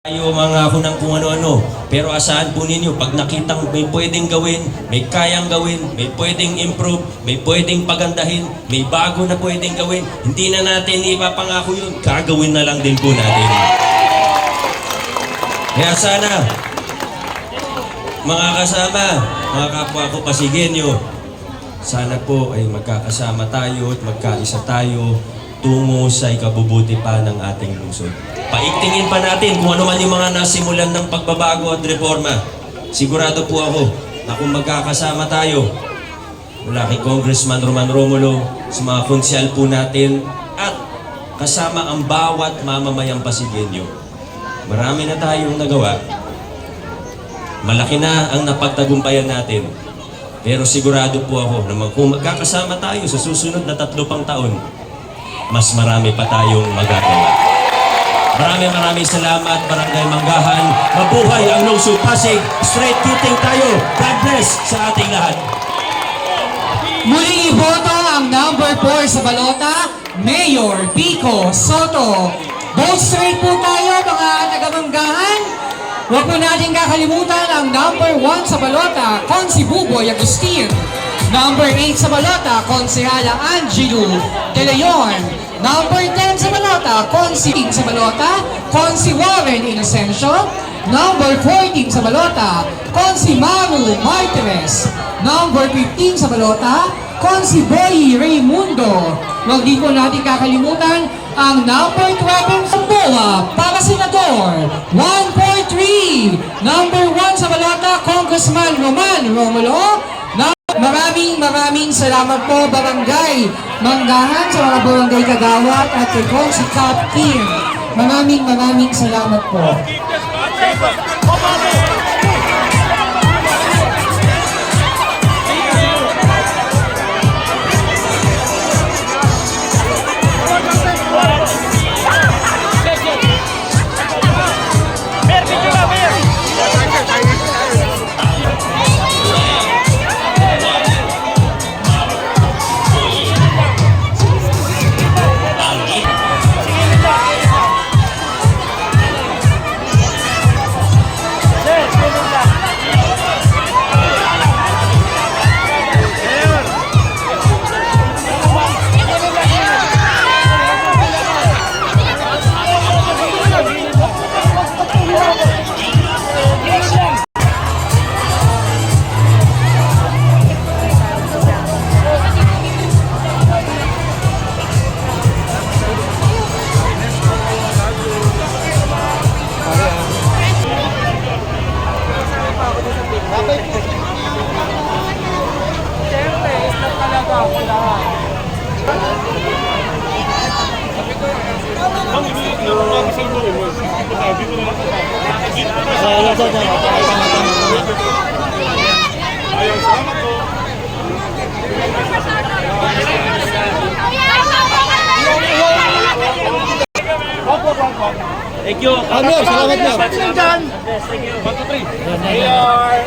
Tayo mga ako ng kung ano-ano, pero asahan po ninyo, pag nakitang may pwedeng gawin, may kayang gawin, may pwedeng improve, may pwedeng pagandahin, may bago na pwedeng gawin, hindi na natin ipapangako yun, gagawin na lang din po natin. Kaya sana, mga kasama, mga kapwa ko Pasigenyo, sana po ay magkakasama tayo at magkaisa tayo tungo sa ikabubuti pa ng ating lungsod. Paiktingin pa natin kung ano man yung mga nasimulan ng pagbabago at reforma. Sigurado po ako na kung magkakasama tayo mula kay Congressman Roman Romulo, sa mga konsyal po natin at kasama ang bawat mamamayang Pasigenyo, marami na tayong nagawa. Malaki na ang napagtagumpayan natin. Pero sigurado po ako na kung magkakasama tayo sa susunod na 3 pang taon, mas marami pa tayong magagawa. Maraming salamat, Barangay Manggahan. Mabuhay ang Lungsod Pasig. Straight kitting tayo. God bless sa ating lahat. Muling iboto ang number 4 sa balota, Mayor Pico Soto. Vote straight po tayo, mga taga-Manggahan. Huwag po natin kakalimutan ang number 1 sa balota, Consi Buboy Agustin. Number 8 sa balota, Konsehala Angelo De Leon. Number 10 sa balota, Consi sa balota, Consi Warren Inocencio. Number 14 sa balota, Consi Maru Martires. Number 15 sa balota, Consi Boy Raimundo. Huwag din po natin kakalimutan ang number 12 sa bola para Senador, 143. Number 1 sa balota, Congressman Roman Romulo. Maraming salamat po, Barangay Manggahan, sa mga barangay kagawad at kay Consi Cap Team. Maraming salamat po. Thank you. Salamat, Mayor. Thank you. 1, 2, 3. Mayor.